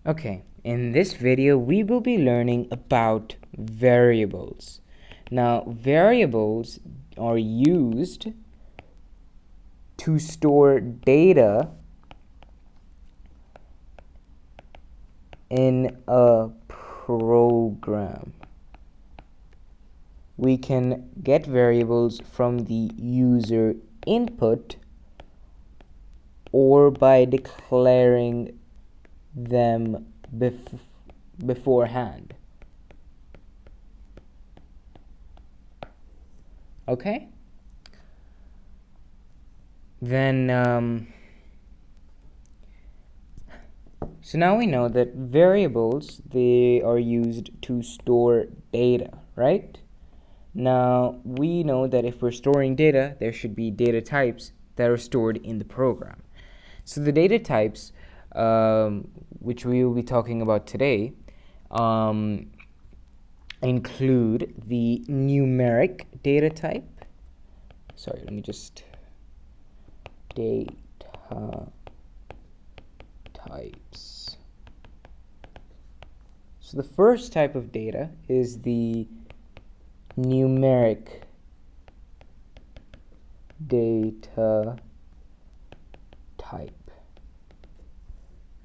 Okay, in this video we will be learning about variables. Now, variables are used to store data in a program. We can get variables from the user input or by declaring them beforehand. Okay? Then so now we know that variables, they are used to store data, right? Now we know that if we're storing data, there should be data types that are stored in the program. So the data types, which we will be talking about today, include the numeric data type. Sorry, let me just data types. So the first type of data is the numeric data type.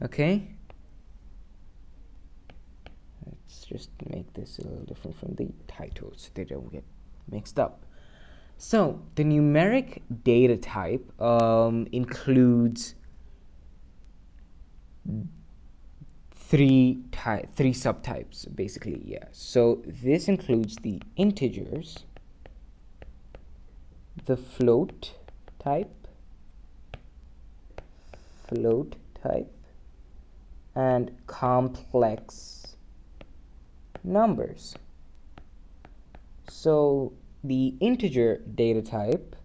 Okay? Let's just make this a little different from the title so they don't get mixed up. So the numeric data type includes three subtypes, basically. Yeah, so this includes the integers, the float type, and complex numbers. So the integer data type,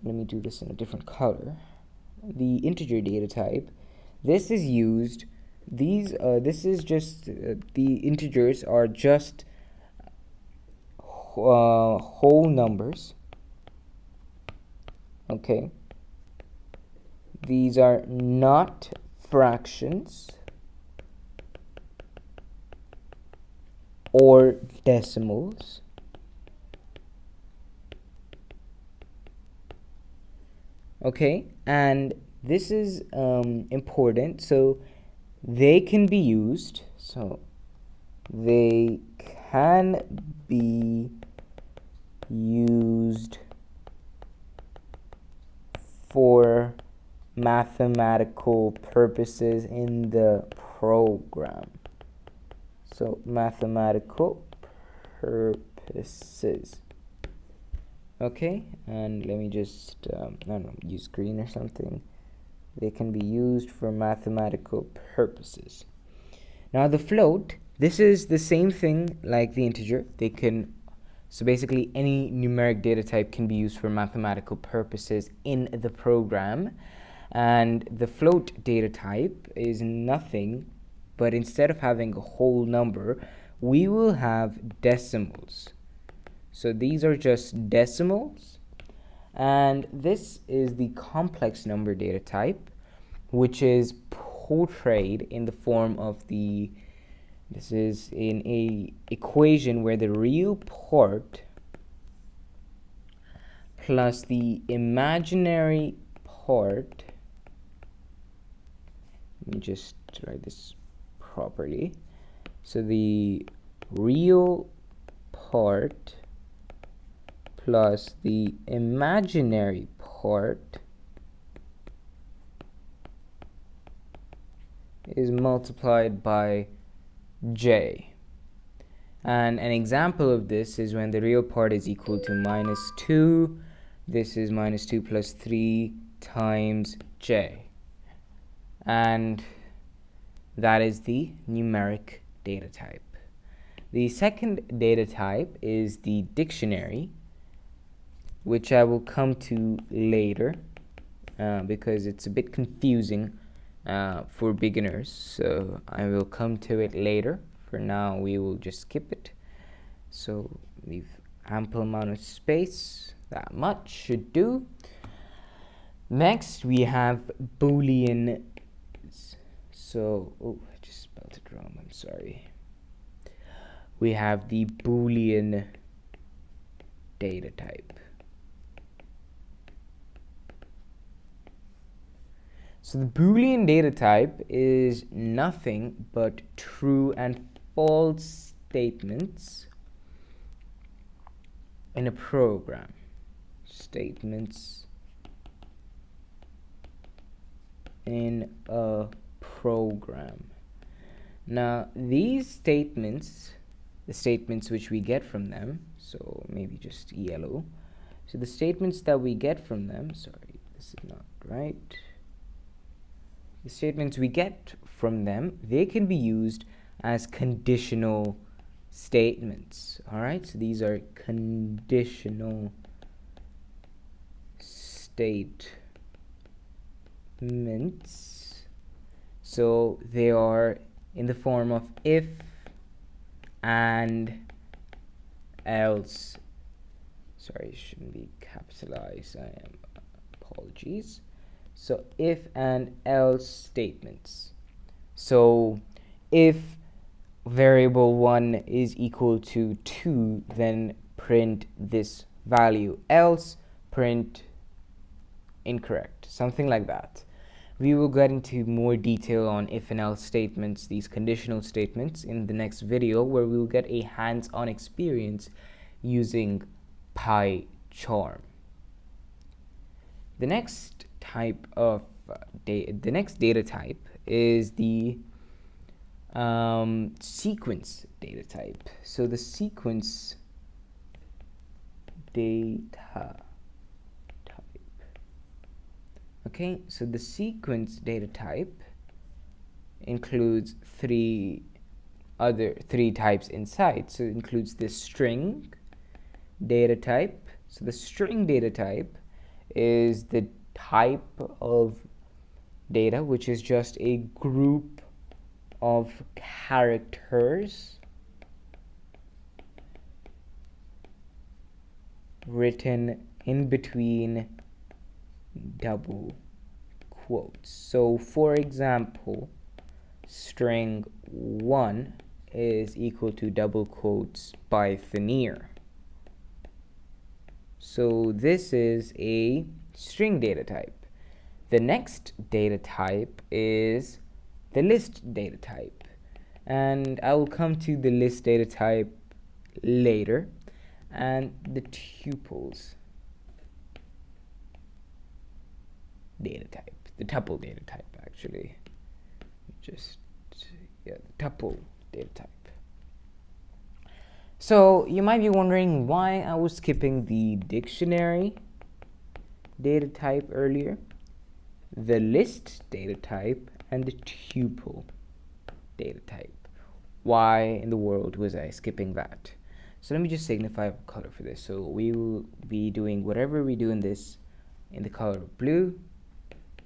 let me do this in a different color. The integer data type, this is used, this is just, the integers are just whole numbers. Okay, these are not fractions or decimals. Okay, and this is important, so they can be used, for mathematical purposes in the program. So mathematical purposes. Okay, and let me just I don't know, use green or something. They can be used for mathematical purposes. Now the float, this is the same thing like the integer. So basically any numeric data type can be used for mathematical purposes in the program, and the float data type is nothing but instead of having a whole number, we will have decimals. So these are just decimals, and this is the complex number data type, which is portrayed in the form of this is in a equation where the real part plus the imaginary part, let me just write this properly, so the real part plus the imaginary part is multiplied by j. And an example of this is when the real part is equal to -2. This is -2 plus 3 times j. And that is the numeric data type. The second data type is the dictionary, which I will come to later because it's a bit confusing for beginners, so I will come to it later. For now, we will just skip it. So leave ample amount of space, that much should do. Next, we have Boolean. So just spelled it wrong, I'm sorry. We have the Boolean data type. So the Boolean data type is nothing but true and false statements in a program. Statements in a program. Now these statements, the statements which we get from them, so maybe just yellow. So the statements that we get from them, sorry, this is not right. The statements we get from them, they can be used as conditional statements. All right, so these are conditional statements. So they are in the form of if and else. Sorry, it shouldn't be capitalized. Apologies. So if and else statements. So if variable 1 is equal to 2, then print this value, else print incorrect, something like that. We will get into more detail on if and else statements, these conditional statements, in the next video, where we will get a hands-on experience using PyCharm. The next type of the next data type is the sequence data type. So the sequence data type. Okay, so the sequence data type includes three types inside. So it includes the string data type. So the string data type is the type of data which is just a group of characters written in between double quotes. So for example, string 1 is equal to double quotes Pythoneer. So this is a string data type. The next data type is the list data type, and I will come to the list data type later, and the tuples data type, the tuple data type actually, the tuple data type. So you might be wondering why I was skipping the dictionary data type earlier, the list data type, and the tuple data type. Why in the world was I skipping that? So let me just signify a color for this. So we will be doing whatever we do in this in the color blue,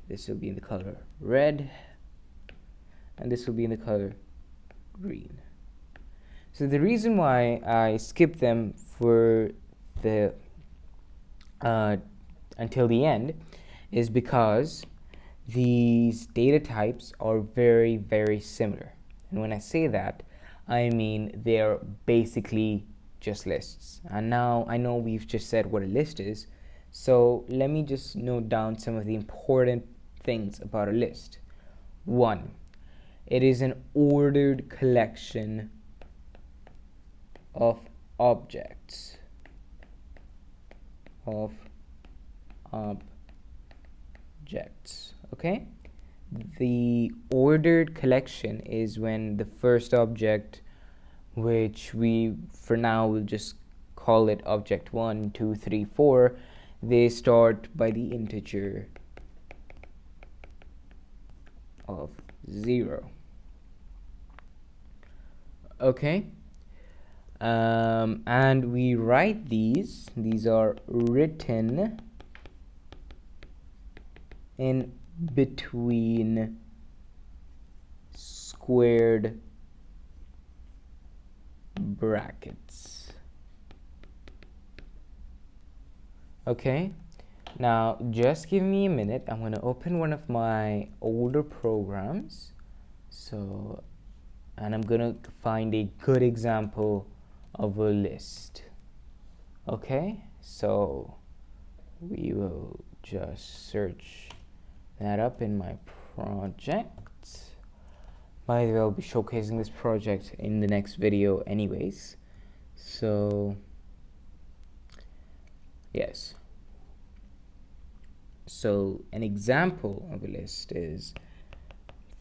this will be in the color red, and this will be in the color green. So the reason why I skipped them for the until the end is because these data types are very, very similar. And when I say that, I mean they're basically just lists. And now I know we've just said what a list is, so let me just note down some of the important things about a list. 1. It is an ordered collection of objects. Okay, the ordered collection is when the first object, which we for now will just call it object 1, 2, 3, 4, they start by the integer of 0. Okay, and we write these are written in between squared brackets. Okay, now just give me a minute. I'm going to open one of my older programs. So and I'm gonna find a good example of a list. Okay, so we will just search that up in my project. By the way, I'll be showcasing this project in the next video anyways. So yes, so an example of a list is,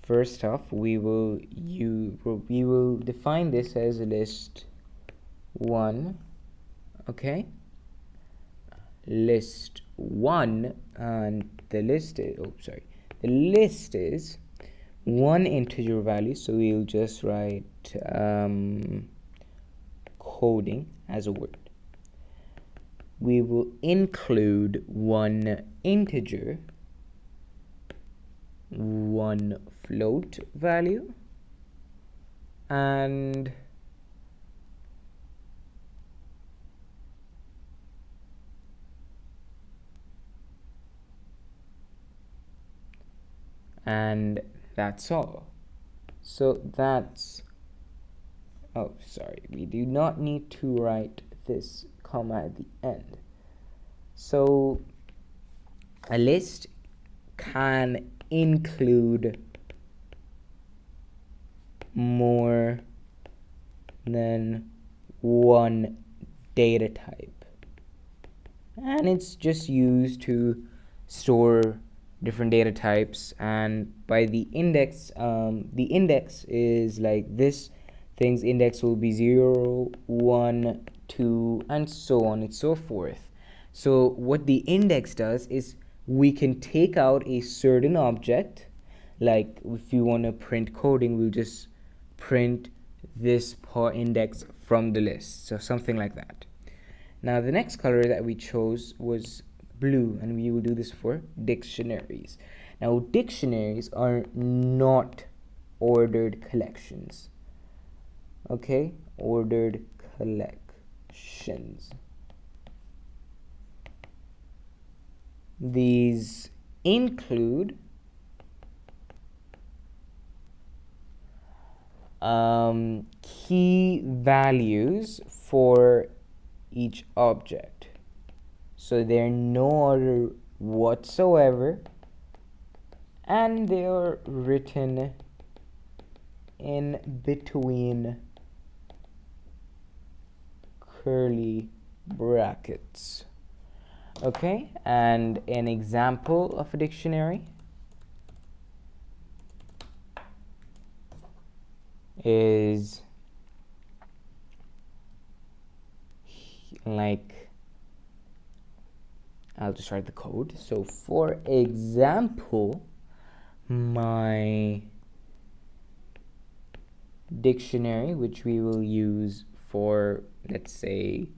first off, we will define this as a list 1. Okay, list 1, and the list is 1 integer value, so we'll just write coding as a word. We will include 1 integer, 1 float value, and that's all. So that's, oh sorry, we do not need to write this comma at the end. So a list can include more than 1 data type, and it's just used to store different data types. And by the index is like this thing's index will be 0, 1, 2, and so on and so forth. So what the index does is we can take out a certain object, like if you want to print coding, we'll just print this per index from the list, so something like that. Now the next color that we chose was blue, and we will do this for dictionaries. Now dictionaries are not ordered collections. Okay, ordered collections. These include key values for each object. So they're no order whatsoever, and they are written in between curly brackets. Okay, and an example of a dictionary is like, I'll just write the code. So for example, my dictionary, which we will use for, let's say,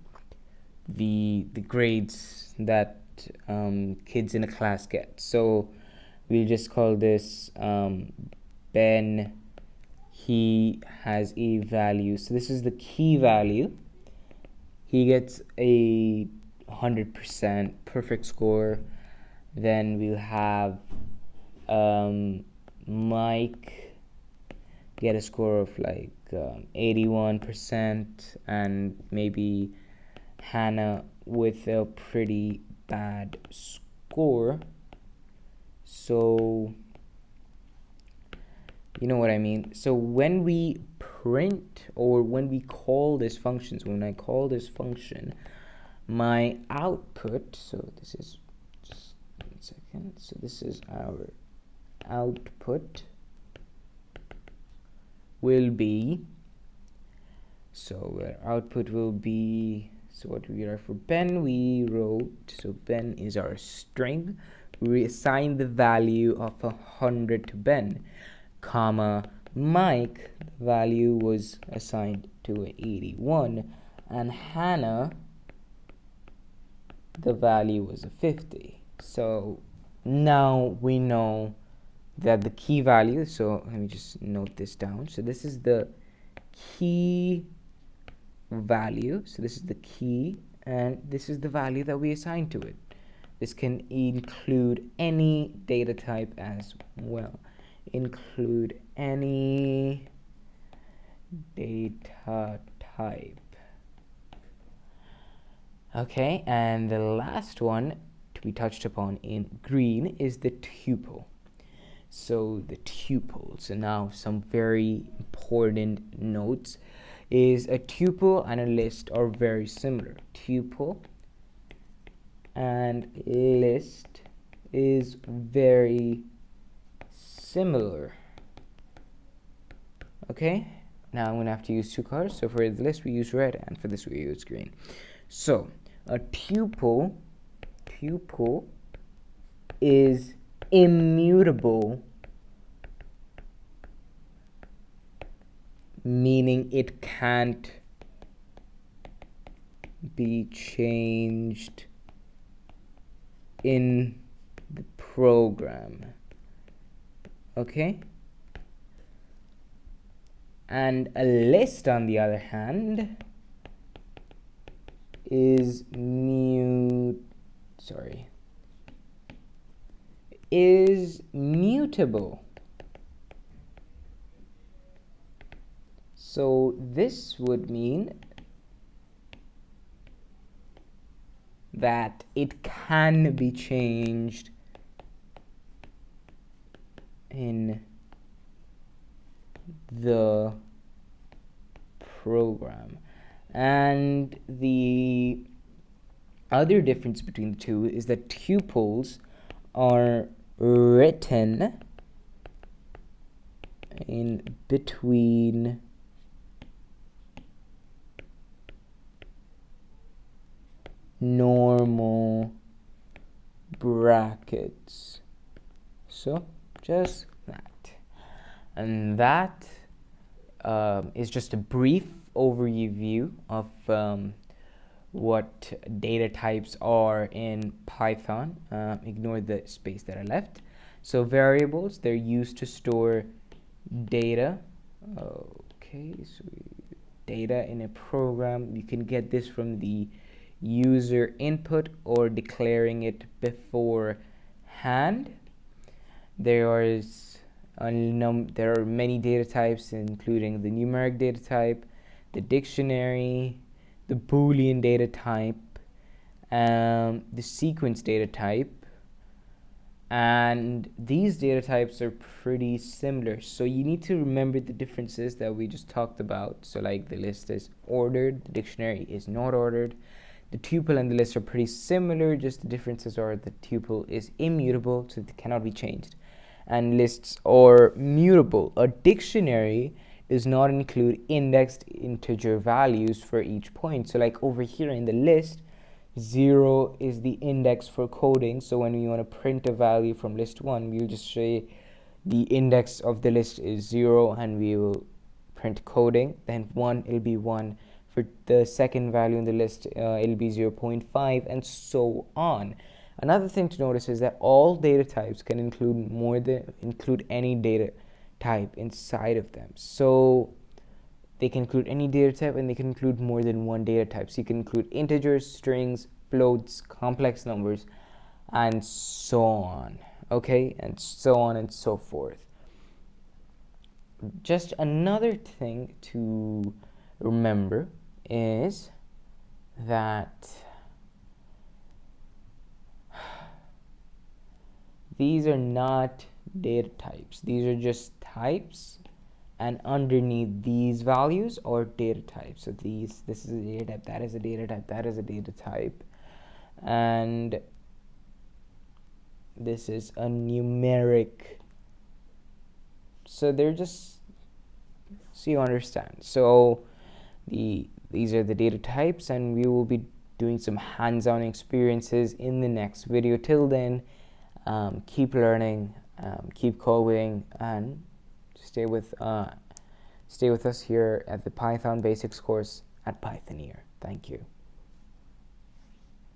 the grades that kids in a class get. So we'll just call this Ben, he has a value. So this is the key value. He gets a 100% perfect score. Then we'll have Mike get a score of like 81%, and maybe Hannah with a pretty bad score. So you know what I mean. So when we print, or when we call this functions, when I call this function, my output, so this is, just 1 second, so this is our output, will be, so our output will be, so what we write for Ben, we wrote, so Ben is our string, we assign the value of 100 to Ben, comma, Mike, the value was assigned to 81, and Hannah, the value was a 50. So now we know that the key value, so let me just note this down. So this is the key value, so this is the key, and this is the value that we assign to it. This can include any data type as well. Include any data type. Okay, and the last one to be touched upon in green is the tuple. So the tuples, and now some very important notes, is a tuple and a list are very similar. Tuple and list is very similar. Okay, now I'm going to have to use two colors. So for the list we use red, and for this we use green. So a tuple is immutable, meaning it can't be changed in the program. Okay, and a list, on the other hand, is mutable. So this would mean that it can be changed in the program. And the other difference between the two is that tuples are written in between normal brackets. So just that. And that is just a brief overview of what data types are in Python. Ignore the space that I left. So variables, they're used to store data. Okay, so data in a program. You can get this from the user input or declaring it beforehand. There are many data types, including the numeric data type, the dictionary, the Boolean data type, the sequence data type, and these data types are pretty similar. So you need to remember the differences that we just talked about. So like the list is ordered, the dictionary is not ordered. The tuple and the list are pretty similar, just the differences are the tuple is immutable, so it cannot be changed, and lists are mutable. A dictionary does not include indexed integer values for each point. So like over here in the list, 0 is the index for coding. So when we want to print a value from list 1, we'll just say the index of the list is 0 and we will print coding. Then 1, it'll be 1. For the second value in the list, it'll be 0.5, and so on. Another thing to notice is that all data types can include any data type inside of them. So they can include any data type, and they can include more than one data type. So you can include integers, strings, floats, complex numbers, and so on. Okay, and so on and so forth. Just another thing to remember is that these are not data types. These are just types, and underneath these values are data types. So this is a data type, that is a data type, that is a data type, and this is a numeric. So they're just, so you understand. So these are the data types, and we will be doing some hands-on experiences in the next video. Till then, keep learning, keep coding, and stay with us here at the Python Basics course at Pythoneer. Thank you.